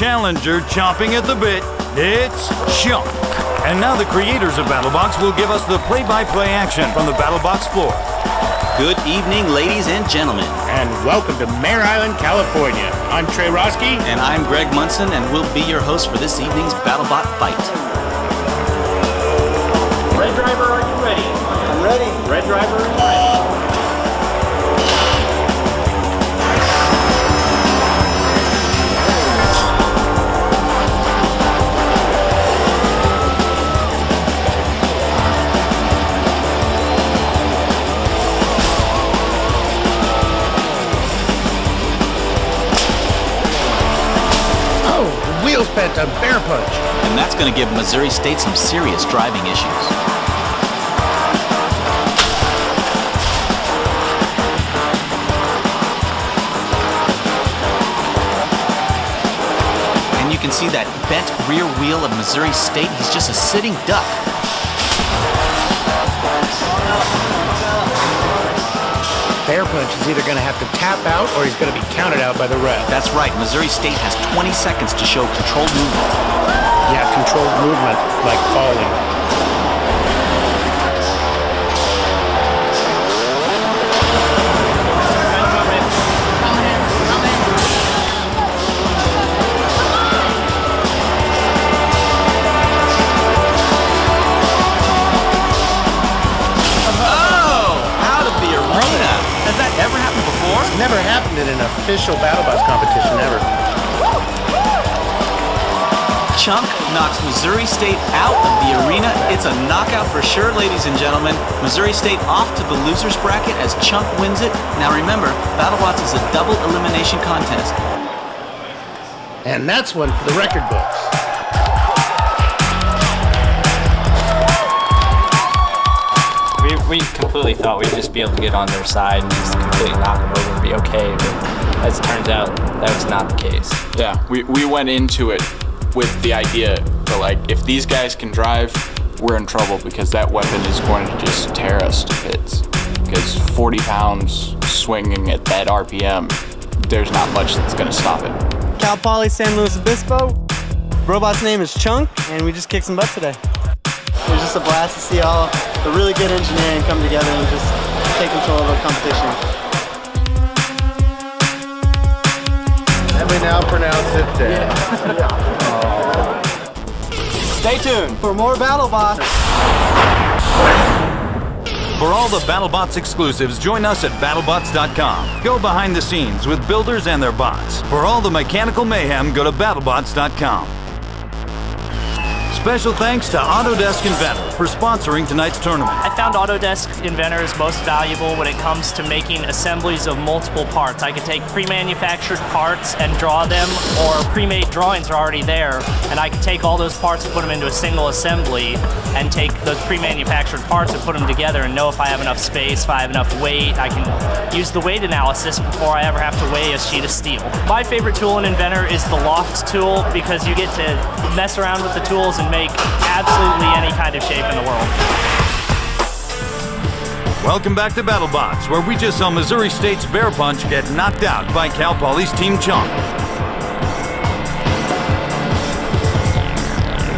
challenger chomping at the bit. It's Chunk. And now the creators of BattleBots will give us the play-by-play action from the BattleBots floor. Good evening, ladies and gentlemen. And welcome to Mare Island, California. I'm Trey Roski. And I'm Greg Munson, and we'll be your host for this evening's BattleBot fight. Red Driver, are you ready? I'm ready. Red Driver is ready. Wheels bent on bear punch. And that's going to give Missouri State some serious driving issues. And you can see that bent rear wheel of Missouri State. He's just a sitting duck. Bear punch is either going to have to tap out or he's going to be counted out by the ref. That's right. Missouri State has 20 seconds to show controlled movement. Yeah, controlled movement, like falling. Has that ever happened before? It's never happened in an official BattleBots competition, ever. Chunk knocks Missouri State out of the arena. It's a knockout for sure, ladies and gentlemen. Missouri State off to the loser's bracket as Chunk wins it. Now remember, BattleBots is a double elimination contest. And that's one for the record books. We completely thought we'd just be able to get on their side and just completely knock them over and be okay, but as it turns out, that was not the case. Yeah, we went into it with the idea that, like, if these guys can drive, we're in trouble because that weapon is going to just tear us to bits. Because 40 pounds swinging at that RPM, there's not much that's going to stop it. Cal Poly San Luis Obispo. Robot's name is Chunk, and we just kicked some butt today. It was just a blast to see all the really good engineering come together and just take control of the competition. And we now pronounce it dead. Stay tuned for more BattleBots. For all the BattleBots exclusives, join us at BattleBots.com. Go behind the scenes with builders and their bots. For all the mechanical mayhem, go to BattleBots.com. Special thanks to Autodesk Inventor for sponsoring tonight's tournament. I found Autodesk Inventor is most valuable when it comes to making assemblies of multiple parts. I could take pre-manufactured parts and draw them, or pre-made drawings are already there, and I could take all those parts and put them into a single assembly and take those pre-manufactured parts and put them together and know if I have enough space, if I have enough weight. I can use the weight analysis before I ever have to weigh a sheet of steel. My favorite tool in Inventor is the Loft tool because you get to mess around with the tools and make absolutely any kind of shape in the world. Welcome back to BattleBots, where we just saw Missouri State's Bear Punch get knocked out by Cal Poly's Team Chunk.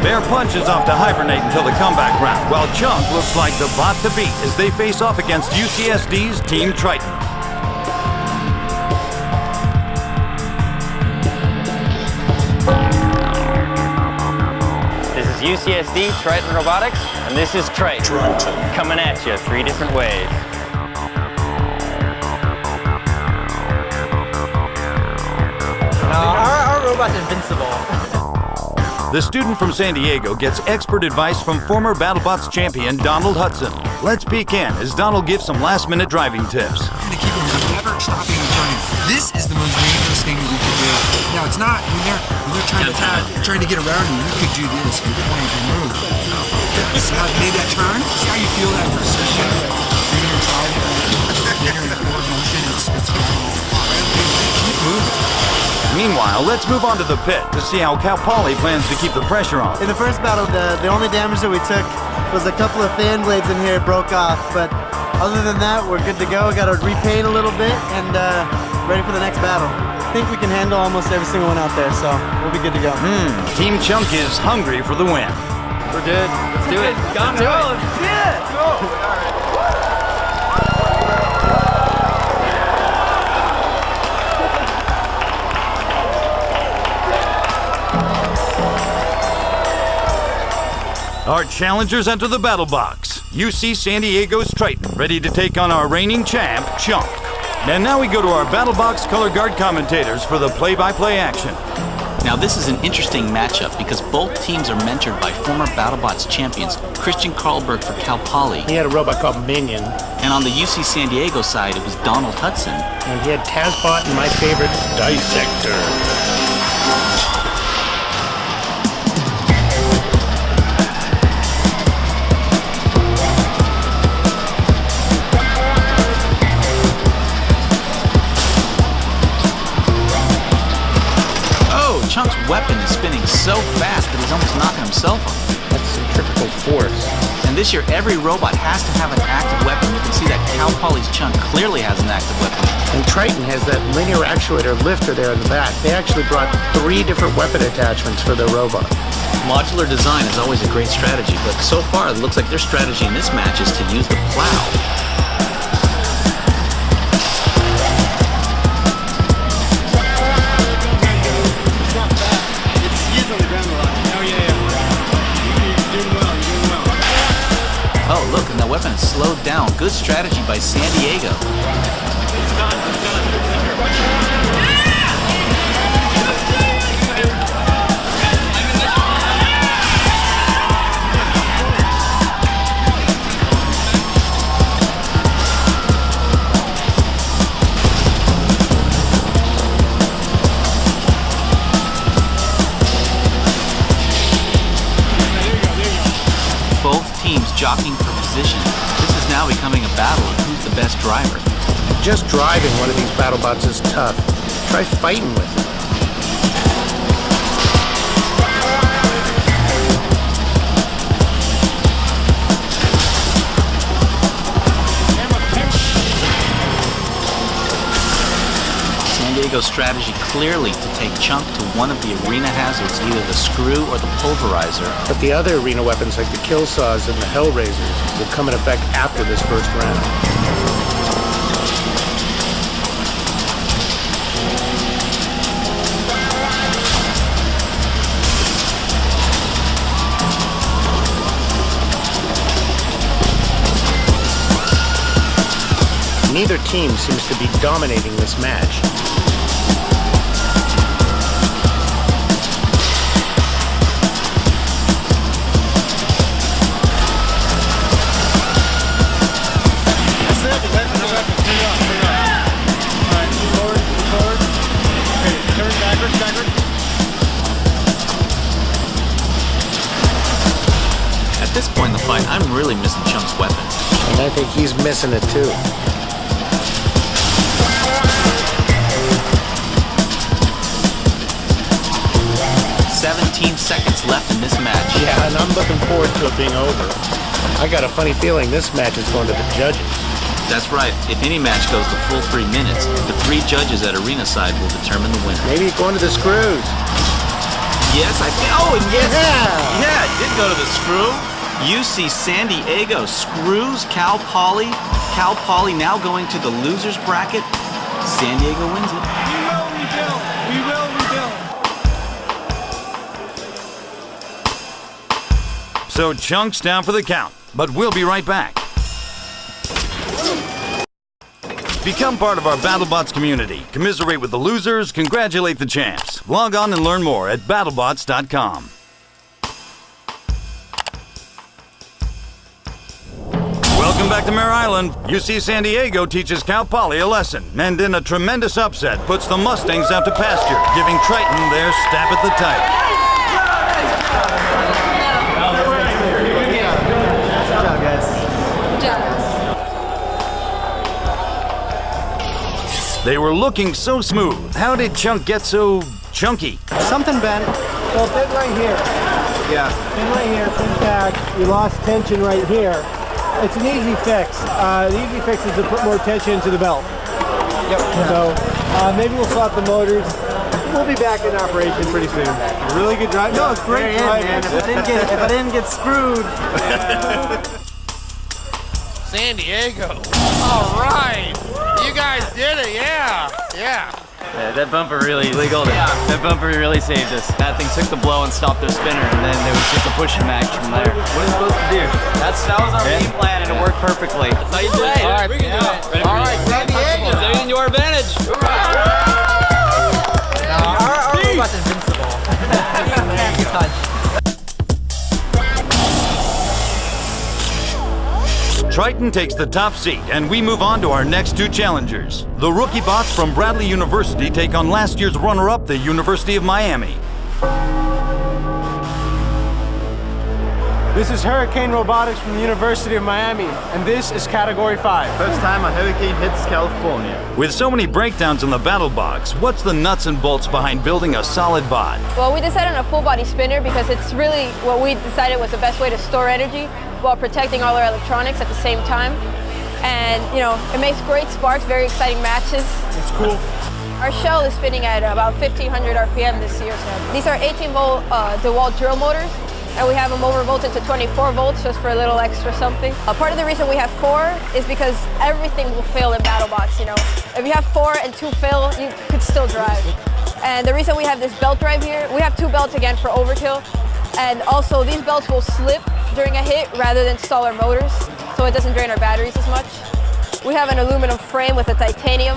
Bear Punch is off to hibernate until the comeback round, while Chunk looks like the bot to beat as they face off against UCSD's Team Triton. UCSD, Triton Robotics, and this is Triton. Coming at you 3 different ways. Our robot's invincible. The student from San Diego gets expert advice from former BattleBots champion Donald Hudson. Let's peek in as Donald gives some last-minute driving tips. To keep them from never stopping and turning. This is the most dangerous thing that you can do. Now, it's not when they're trying to attack, trying to get around you. You could do this. You could want to move. See how it made that turn? See how you feel that precision? You're going to try it. You're in forward motion. It's keep moving. Meanwhile, let's move on to the pit to see how Cal Poly plans to keep the pressure on. In the first battle, the only damage that we took was a couple of fan blades in here broke off, but other than that, we're good to go. Got to repaint a little bit, and ready for the next battle. I think we can handle almost every single one out there, so we'll be good to go. Team Chunk is hungry for the win. We're good. Let's do it. Let's do it. Our challengers enter the battle box. UC San Diego's Triton, ready to take on our reigning champ, Chunk. And now we go to our battle box color guard commentators for the play-by-play action. Now this is an interesting matchup because both teams are mentored by former BattleBots champions Christian Carlberg for Cal Poly. He had a robot called Minion. And on the UC San Diego side, it was Donald Hudson. And he had Tazbot and my favorite, Dissector. Chunk's weapon is spinning so fast that he's almost knocking himself off. That's centrifugal force. And this year, every robot has to have an active weapon. You can see that Cal Poly's Chunk clearly has an active weapon. And Triton has that linear actuator lifter there in the back. They actually brought 3 different weapon attachments for their robot. Modular design is always a great strategy, but so far it looks like their strategy in this match is to use the plow. Oh, look, and that weapon is slowed down. Good strategy by San Diego. Teams jockeying for position. This is now becoming a battle of who's the best driver. Just driving one of these BattleBots is tough. Try fighting with it. San Diego's strategy clearly to take Chunk to one of the arena hazards, either the screw or the pulverizer. But the other arena weapons like the kill saws and the Hellraisers will come in effect after this first round. Neither team seems to be dominating this match. At this point in the fight, I'm really missing Chunk's weapon. And I think he's missing it too. 17 seconds left in this match. Yeah, and I'm looking forward to it being over. I got a funny feeling this match is going to the judges. That's right. If any match goes the full 3 minutes, the 3 judges at arena side will determine the winner. Maybe it's going to the screws. Yes, I think. Oh, and yes. Yeah, it did go to the screw. UC San Diego screws Cal Poly. Cal Poly now going to the losers bracket. San Diego wins it. We will rebuild. So Chunk's down for the count, but we'll be right back. Become part of our BattleBots community. Commiserate with the losers, congratulate the champs. Log on and learn more at battlebots.com. Welcome back to Mare Island. UC San Diego teaches Cal Poly a lesson, and in a tremendous upset puts the Mustangs out to pasture, giving Triton their stab at the title. They were looking so smooth. How did Chunk get so chunky? Something bent. So pin right here. Yeah. Pin right here, pin back. You lost tension right here. It's an easy fix. The easy fix is to put more tension into the belt. Yep. So Maybe we'll swap the motors. We'll be back in operation pretty soon. Really good drive. No, it's great driving. Man. If I didn't get screwed. San Diego. All right. You guys did it. Yeah. Yeah. Yeah, that bumper really that bumper really saved us. That thing took the blow and stopped their spinner, and then there was just a pushing match from there. What are we supposed to do? That was our game plan, and it worked perfectly. That's how you do it. All right. We can do it. All right, San Diego. It's in your advantage. Our robot's invincible. Can't be touched. Triton takes the top seat, and we move on to our next two challengers. The rookie bots from Bradley University take on last year's runner-up, the University of Miami. This is Hurricane Robotics from the University of Miami, and this is Category 5. First time a hurricane hits California. With so many breakdowns in the battle box, what's the nuts and bolts behind building a solid bot? Well, we decided on a full body spinner because it's really what we decided was the best way to store energy while protecting all our electronics at the same time. And, you know, it makes great sparks, very exciting matches. It's cool. Our shell is spinning at about 1,500 RPM this year. So these are 18-volt DeWalt drill motors, and we have them overvolted to 24 volts just for a little extra something. Part of the reason we have 4 is because everything will fail in BattleBox, you know. If you have 4 and 2 fail, you could still drive. And the reason we have this belt drive here, we have 2 belts again for overkill, and also these belts will slip during a hit rather than stall our motors, so it doesn't drain our batteries as much. We have an aluminum frame with a titanium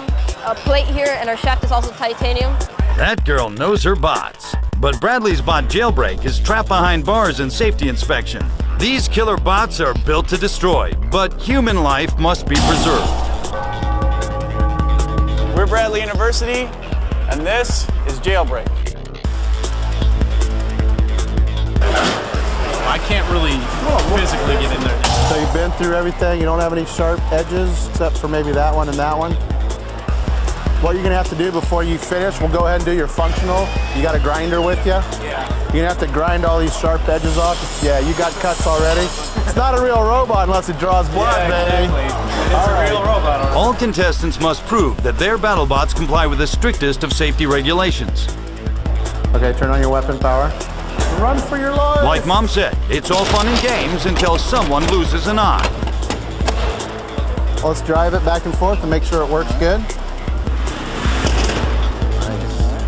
plate here, and our shaft is also titanium. That girl knows her bots. But Bradley's bot Jailbreak is trapped behind bars in safety inspection. These killer bots are built to destroy, but human life must be preserved. We're Bradley University, and this is Jailbreak. I can't really physically get in there. So you've been through everything, you don't have any sharp edges except for maybe that one and that one. What you're gonna have to do before you finish, we'll go ahead and do your functional. You got a grinder with you? Yeah. You're gonna have to grind all these sharp edges off. Yeah, you got cuts already. It's not a real robot unless it draws blood, baby. Exactly. It's a real robot. All contestants must prove that their battle bots comply with the strictest of safety regulations. Okay, turn on your weapon power. Run for your life. Like Mom said, it's all fun and games until someone loses an eye. Let's drive it back and forth and make sure it works good.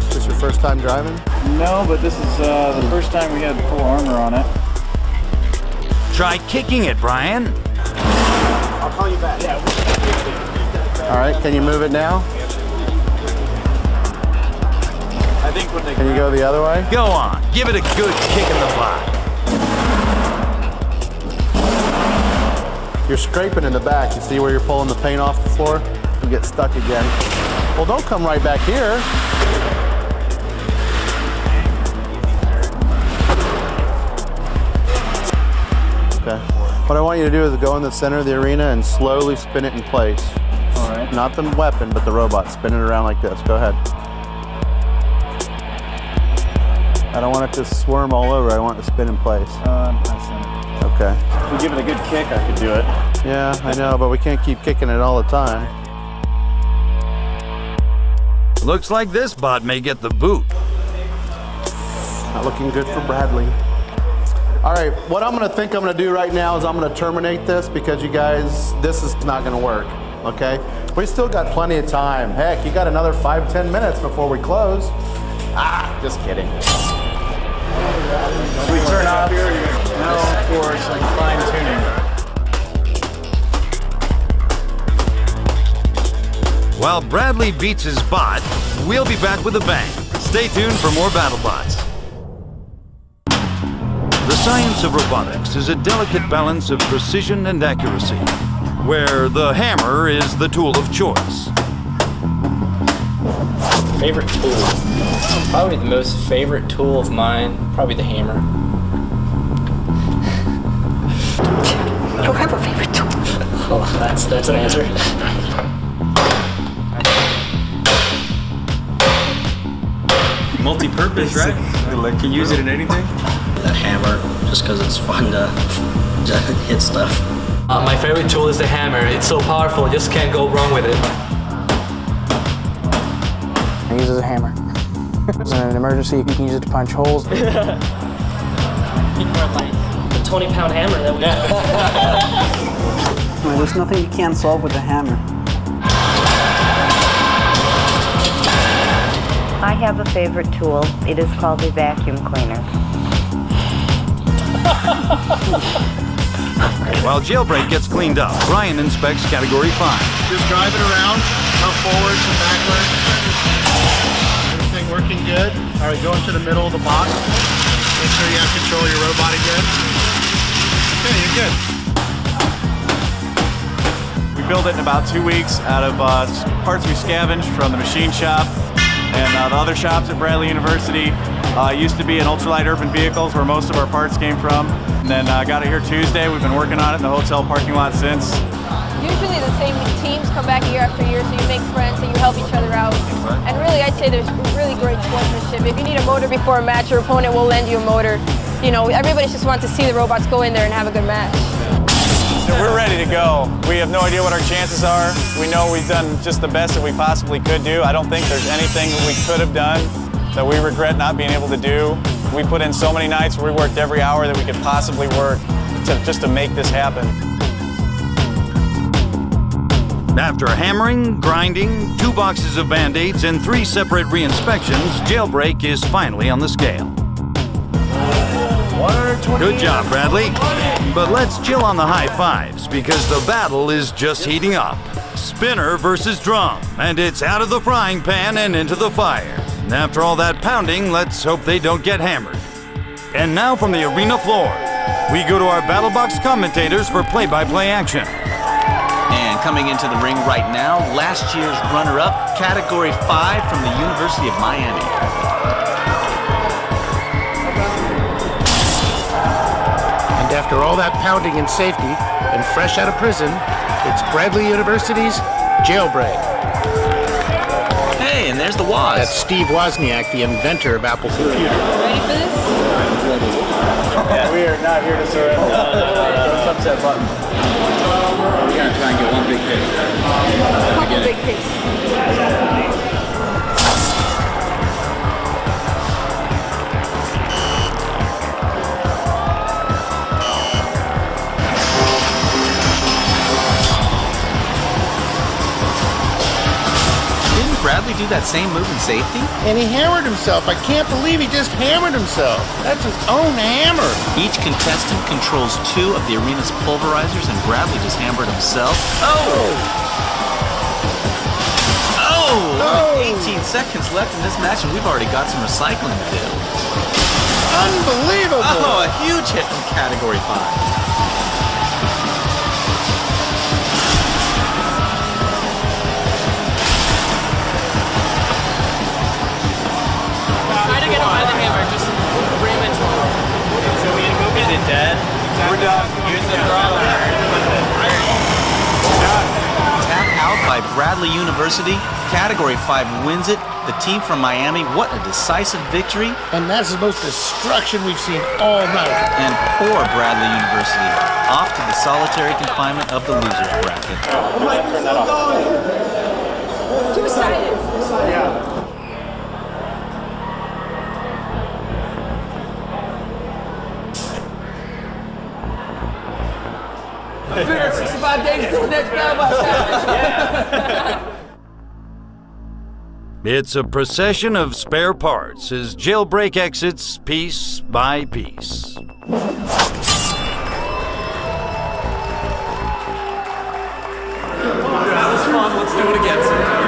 Is this your first time driving? No, but this is the first time we had full armor on it. Try kicking it, Brian. I'll call you back. Yeah. All right, can you move it now? I think when they Can you go the other way? Go on, give it a good kick in the butt. You're scraping in the back. You see where you're pulling the paint off the floor? You get stuck again. Well, don't come right back here. Okay. What I want you to do is go in the center of the arena and slowly spin it in place. All right. Not the weapon, but the robot. Spin it around like this. Go ahead. I don't want it to squirm all over. I want it to spin in place. Okay. If we give it a good kick, I could do it. Yeah, I know, but we can't keep kicking it all the time. Looks like this bot may get the boot. Not looking good for Bradley. All right, what I'm gonna do right now is I'm gonna terminate this because you guys, this is not gonna work, okay? We still got plenty of time. Heck, you got another 5-10 minutes before we close. Ah, just kidding. We turn off now for some fine tuning. While Bradley beats his bot, we'll be back with a bang. Stay tuned for more BattleBots. The science of robotics is a delicate balance of precision and accuracy, where the hammer is the tool of choice. Favorite tool? Probably the most favorite tool of mine, probably the hammer. I don't have a favorite tool. Oh, that's an answer. Multi-purpose, right? Can use it in anything? The hammer, just because it's fun to hit stuff. My favorite tool is the hammer. It's so powerful, just can't go wrong with it. use it as a hammer. In an emergency, you can use it to punch holes. The 20-pound hammer that we Well, there's nothing you can't solve with a hammer. I have a favorite tool. It is called a vacuum cleaner. While Jailbreak gets cleaned up, Brian inspects Category 5. Just drive it around, come forwards and backwards. Everything working good. All right, go into the middle of the box. Make sure you have control of your robot again. Okay, you're good. We built it in about 2 weeks out of parts we scavenged from the machine shop and the other shops at Bradley University. Used to be in ultralight urban vehicles where most of our parts came from. And then got it here Tuesday. We've been working on it in the hotel parking lot since. Usually the same teams come back year after year, so you make friends and you help each other out. And really, I'd say there's really great sportsmanship. If you need a motor before a match, your opponent will lend you a motor. You know, everybody just wants to see the robots go in there and have a good match. We're ready to go. We have no idea what our chances are. We know we've done just the best that we possibly could do. I don't think there's anything that we could have done that we regret not being able to do. We put in so many nights where we worked every hour that we could possibly work just to make this happen. After hammering, grinding, 2 boxes of Band-Aids, and 3 separate re-inspections, Jailbreak is finally on the scale. Good job, Bradley. But let's chill on the high fives because the battle is just heating up. Spinner versus drum, and it's out of the frying pan and into the fire. And after all that pounding, let's hope they don't get hammered. And now from the arena floor, we go to our BattleBox commentators for play-by-play action. And coming into the ring right now, last year's runner-up, Category 5 from the University of Miami. And after all that pounding in safety and fresh out of prison, it's Bradley University's Jailbreak. Hey, and there's the Woz. That's Steve Wozniak, the inventor of Apple Computer. Ready for this? Yeah, we are not here to surrender. Don't touch that button. We're going to try and get one big hit. Couple big hits. Didn't Bradley do that same move in safety? And he hammered himself. I can't believe he just hammered himself. That's his own hammer. Each contestant controls 2 of the arena's pulverizers, and Bradley just hammered himself. Only 18 seconds left in this match, and we've already got some recycling to do. Unbelievable! Oh, a huge hit from Category 5. try to get him by the hammer. Just ram it to him. Is it dead? We're done. Use the throttle. Tap out by Bradley University. Category 5 wins it. The team from Miami, what a decisive victory. And that's the most destruction we've seen all night. And poor Bradley University, off to the solitary confinement of the losers bracket. Two-sided. Yeah. 365 days to the next BattleBox challenge. It's a procession of spare parts as Jailbreak exits piece by piece. That was fun. Let's do it again sometime.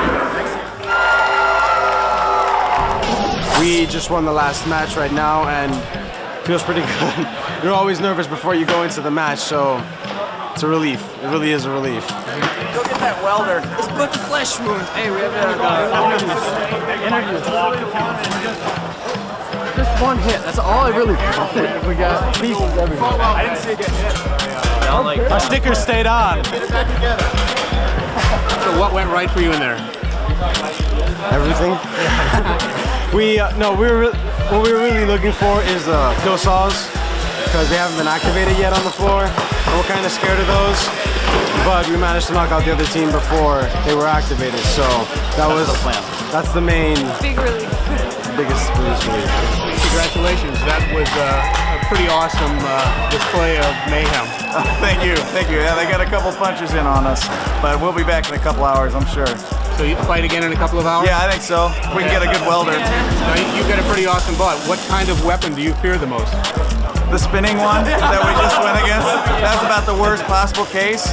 We just won the last match right now and feels pretty good. You're always nervous before you go into the match, so it's a relief. It really is a relief. Go get that welder. Let's put the flesh wound. Hey, we have interviews. Just one hit. That's all I really wanted. We got pieces everywhere. I didn't see it get hit. Our stickers stayed on. So what went right for you in there? Everything. What we were really looking for is kill saws because they haven't been activated yet on the floor. And we're kind of scared of those. but we managed to knock out the other team before they were activated. So that's the main biggest relief. Congratulations, that was a pretty awesome display of mayhem. Thank you. Yeah, they got a couple punches in on us, but we'll be back in a couple hours, I'm sure. So you fight again in a couple of hours? Yeah, I think so. We can get a good welder. Now, you got a pretty awesome butt. What kind of weapon do you fear the most? The spinning one that we just went against, that's about the worst possible case,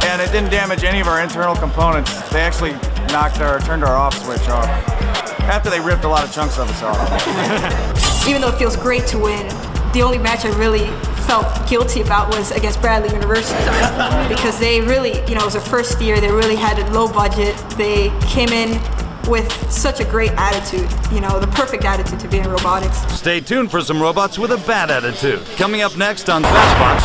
and it didn't damage any of our internal components. They actually turned our off switch off after they ripped a lot of chunks of us off. Even though it feels great to win, the only match I really felt guilty about was against Bradley University because they really, it was their first year, they really had a low budget, they came in with such a great attitude, the perfect attitude to be in robotics. Stay tuned for some robots with a bad attitude. Coming up next on BestBox.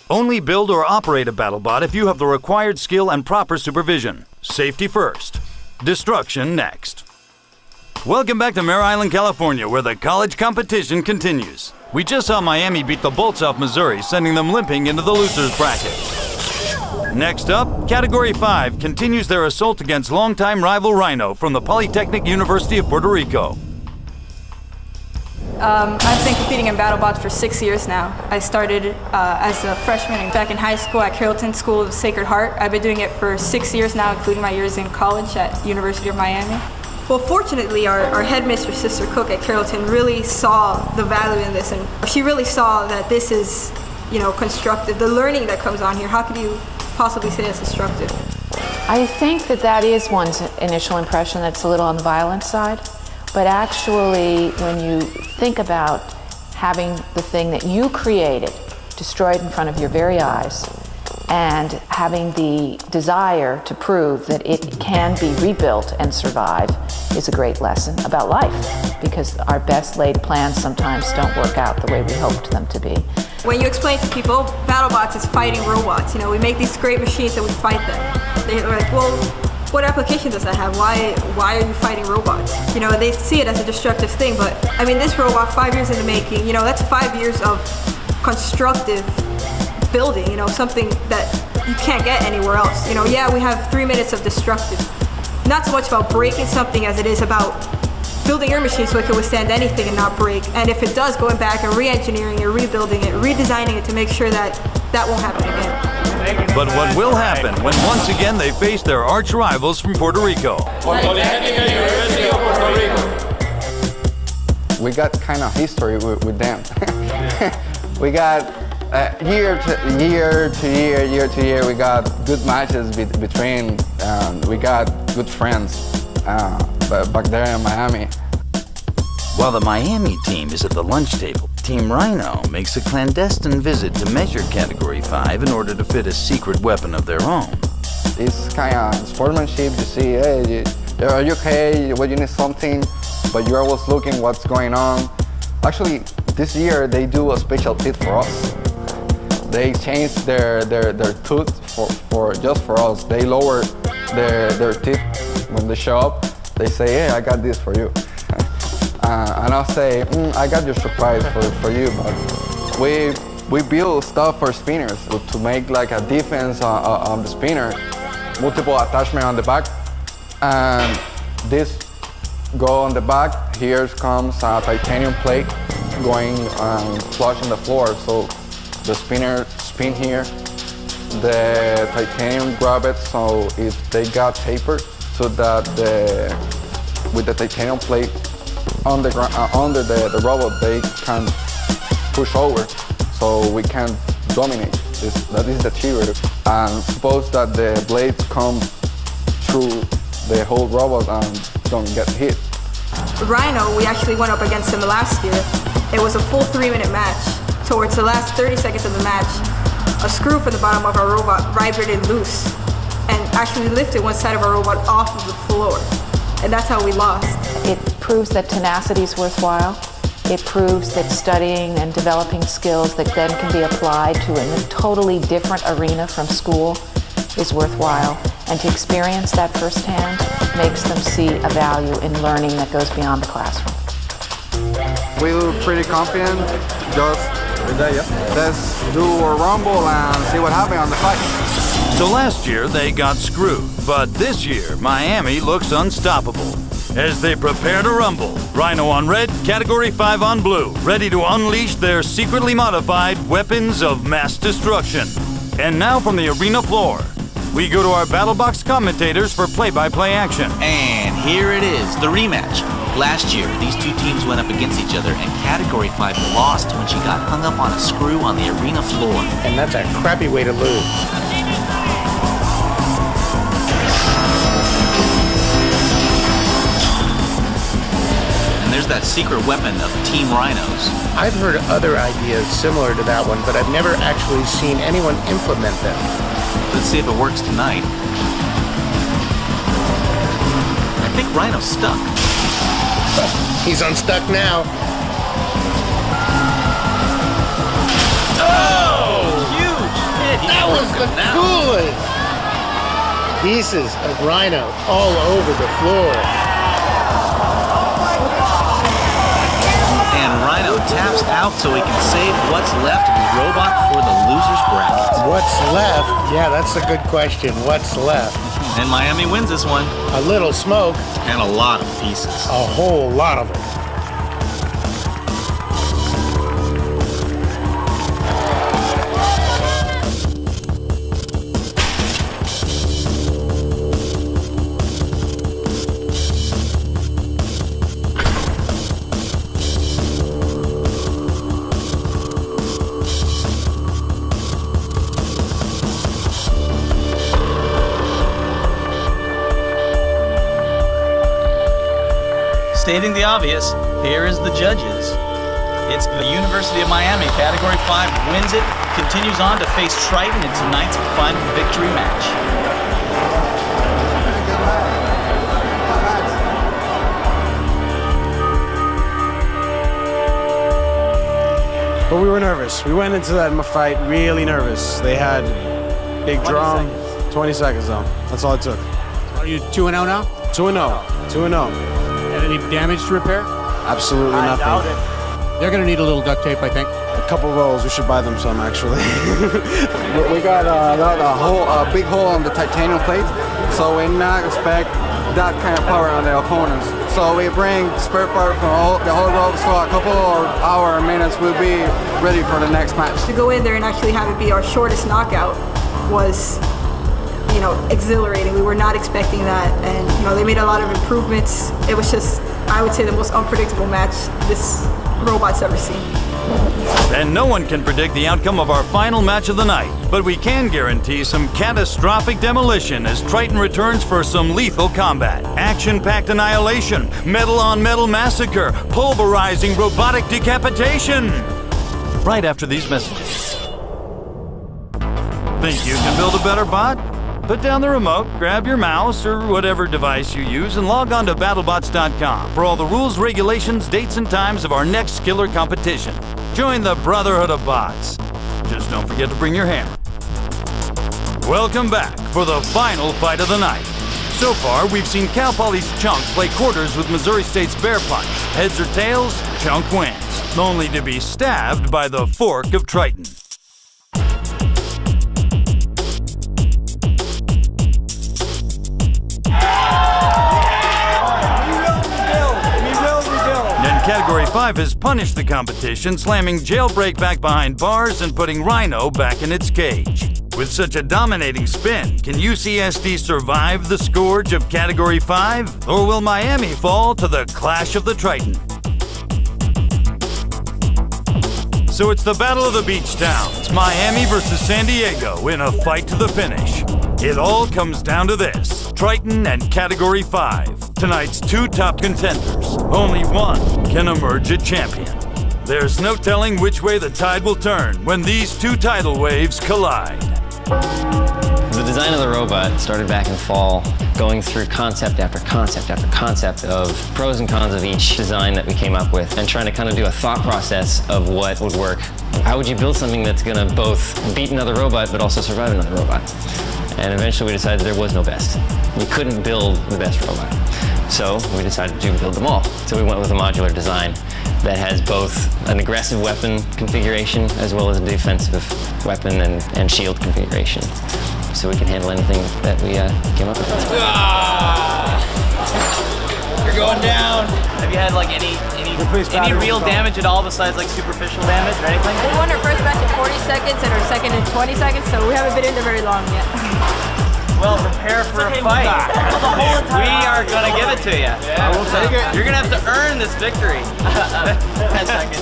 Only build or operate a BattleBot if you have the required skill and proper supervision. Safety first. Destruction next. Welcome back to Mare Island, California, where the college competition continues. We just saw Miami beat the Bolts off Missouri, sending them limping into the losers bracket. Next up, Category 5 continues their assault against longtime rival Rhino from the Polytechnic University of Puerto Rico. I've been competing in BattleBots for 6 years now. I started as a freshman back in high school at Carrollton School of Sacred Heart. I've been doing it for 6 years now, including my years in college at University of Miami. Well, fortunately, our headmistress, Sister Cook at Carrollton, really saw the value in this, and she really saw that this is, constructive. The learning that comes on here, how could you possibly say it's destructive? I think that is one's initial impression, that it's a little on the violent side. But actually, when you think about having the thing that you created destroyed in front of your very eyes, and having the desire to prove that it can be rebuilt and survive is a great lesson about life, because our best laid plans sometimes don't work out the way we hoped them to be. When you explain to people, BattleBots is fighting robots. We make these great machines and we fight them. They're like, well, what application does that have? Why are you fighting robots? They see it as a destructive thing, but I mean, this robot, 5 years in the making, that's 5 years of constructive building, something that you can't get anywhere else. Yeah, we have 3 minutes of destructive. Not so much about breaking something as it is about building your machine so it can withstand anything and not break. And if it does, going back and re-engineering it, rebuilding it, redesigning it to make sure that that won't happen again. But what will happen when once again they face their arch rivals from Puerto Rico? We got kind of history with them. We got year to year, we got good matches between, we got good friends back there in Miami. While the Miami team is at the lunch table, Team Rhino makes a clandestine visit to measure Category 5 in order to fit a secret weapon of their own. It's kind of sportsmanship. You see, hey, are you okay? What, you need something? But you're always looking what's going on. Actually, this year they do a special tip for us. They changed their tooth just for us. They lower their tip when they show up. They say, hey, I got this for you. And I'll say, I got your surprise for you, but we build stuff for spinners to make like a defense on the spinner, multiple attachment on the back, and this go on the back. Here comes a titanium plate going flush on the floor, so the spinner spin here, the titanium grab it, so if they got tapered, so that with the titanium plate under the robot, they can push over, so we can dominate. That is the theory. And suppose that the blades come through the whole robot and don't get hit. Rhino, we actually went up against him last year. It was a full 3-minute match. Towards the last 30 seconds of the match, a screw from the bottom of our robot vibrated loose and actually lifted one side of our robot off of the floor. And that's how we lost. It proves that tenacity is worthwhile. It proves that studying and developing skills that then can be applied to a totally different arena from school is worthwhile. And to experience that firsthand makes them see a value in learning that goes beyond the classroom. We were pretty confident, just Let's do a rumble and see what happens on the fight. So last year they got screwed, but this year Miami looks unstoppable. As they prepare to rumble, Rhino on red, Category 5 on blue, ready to unleash their secretly modified weapons of mass destruction. And now from the arena floor, we go to our BattleBox commentators for play-by-play action. And here it is, the rematch. Last year, these two teams went up against each other, and Category 5 lost when she got hung up on a screw on the arena floor. And that's a crappy way to lose. And there's that secret weapon of Team Rhinos. I've heard other ideas similar to that one, but I've never actually seen anyone implement them. Let's see if it works tonight. I think Rhino's stuck. He's unstuck now. Oh! Huge hit! That was the coolest! Pieces of Rhino all over the floor. And Rhino taps out so he can save what's left of his robot for the loser's bracket. What's left? Yeah, that's a good question. What's left? And Miami wins this one. A little smoke. And a lot of pieces. A whole lot of them. Stating the obvious, here is the judges. It's the University of Miami, Category 5 wins it, continues on to face Triton in tonight's final victory match. But we were nervous. We went into that fight really nervous. They had big drum. 20 seconds though. That's all it took. Are you 2-0 now? 2-0. 2-0. Any damage to repair? Absolutely nothing. I doubt it. They're going to need a little duct tape, I think. A couple rolls. We should buy them some, actually. We got a big hole on the titanium plate, so we not expect that kind of power on the opponents. So we bring spare part from the whole rope, so a couple of hours, minutes, we'll be ready for the next match. To go in there and actually have it be our shortest knockout was, you know, exhilarating. We were not expecting that, and you know, they made a lot of improvements. It was just, I would say, the most unpredictable match this robot's ever seen. And no one can predict the outcome of our final match of the night, but we can guarantee some catastrophic demolition as Triton returns for some lethal combat. Action-packed annihilation, metal-on-metal massacre, pulverizing robotic decapitation. Right after these messages. Think you can build a better bot? Put down the remote, grab your mouse or whatever device you use, and log on to battlebots.com for all the rules, regulations, dates, and times of our next killer competition. Join the Brotherhood of Bots. Just don't forget to bring your hammer. Welcome back for the final fight of the night. So far, we've seen Cal Poly's Chunk play quarters with Missouri State's Bear Punch. Heads or tails, Chunk wins, only to be stabbed by the fork of Triton. Category 5 has punished the competition, slamming Jailbreak back behind bars and putting Rhino back in its cage. With such a dominating spin, can UCSD survive the scourge of Category 5? Or will Miami fall to the clash of the Triton? So it's the Battle of the Beach Towns, Miami versus San Diego in a fight to the finish. It all comes down to this, Triton and Category 5. Tonight's two top contenders. Only one can emerge a champion. There's no telling which way the tide will turn when these two tidal waves collide. The design of the robot started back in fall, going through concept after concept after concept of pros and cons of each design that we came up with, and trying to kind of do a thought process of what would work. How would you build something that's going to both beat another robot but also survive another robot? And eventually we decided there was no best. We couldn't build the best robot. So we decided to build them all. So we went with a modular design. that has both an aggressive weapon configuration as well as a defensive weapon and shield configuration. So we can handle anything that we came up with. You're going down. Have you had like any real damage at all besides like superficial damage or anything? We won our first match in 40 seconds and our second in 20 seconds, so we haven't been in there very long yet. Well, prepare for a fight. We are going to give it to you. I will take it. You're going to have to earn this victory. 10 seconds.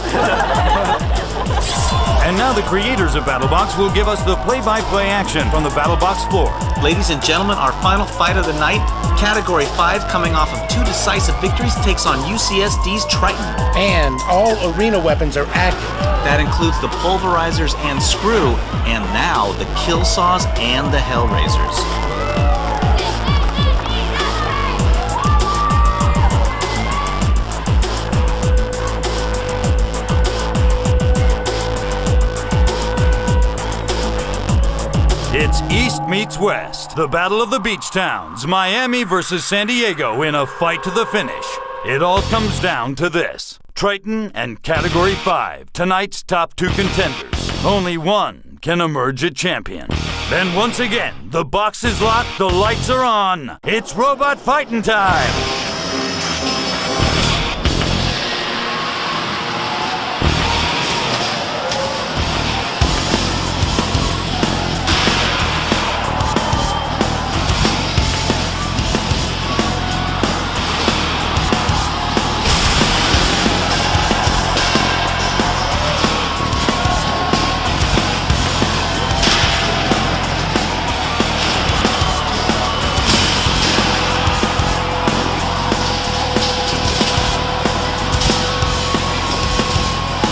And now the creators of BattleBox will give us the play-by-play action from the BattleBox floor. Ladies and gentlemen, our final fight of the night, Category 5, coming off of 2 decisive victories, takes on UCSD's Triton. And all arena weapons are active. That includes the pulverizers and screw, and now the kill saws and the hellraisers. It's East meets West, the battle of the beach towns, Miami versus San Diego in a fight to the finish. It all comes down to this. Triton and Category 5, tonight's top 2 contenders. Only one can emerge a champion. Then once again, the box is locked, the lights are on. It's robot fighting time.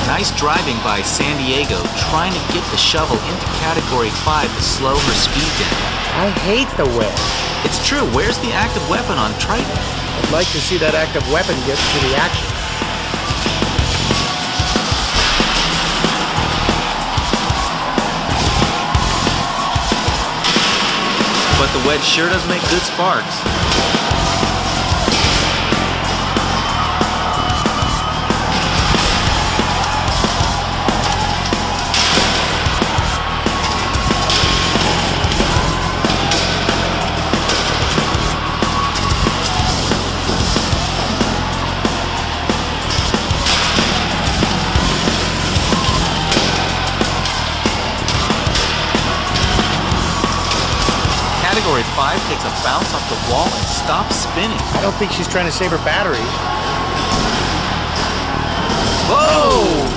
Nice driving by San Diego, trying to get the shovel into Category 5 to slow her speed down. I hate the wedge. It's true, where's the active weapon on Triton? I'd like to see that active weapon get to the action. But the wedge sure does make good sparks. Category 5 takes a bounce off the wall and stops spinning. I don't think she's trying to save her battery. Whoa!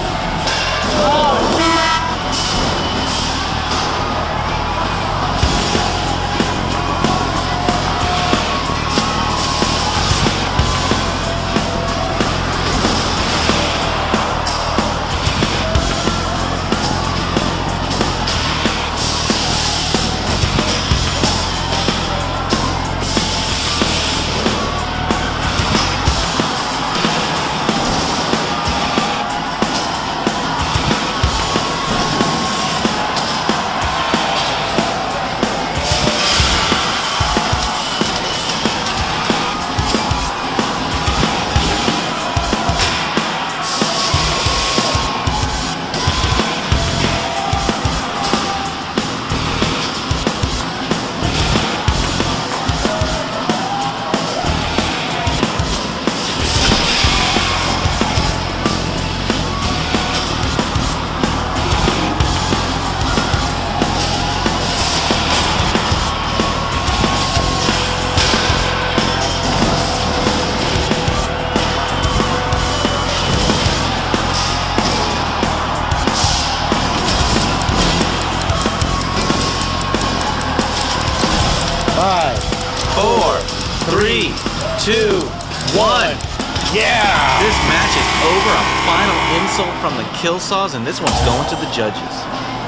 Yeah! This match is over. A final insult from the kill saws, and this one's going to the judges.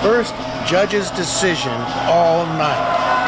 First judge's decision all night.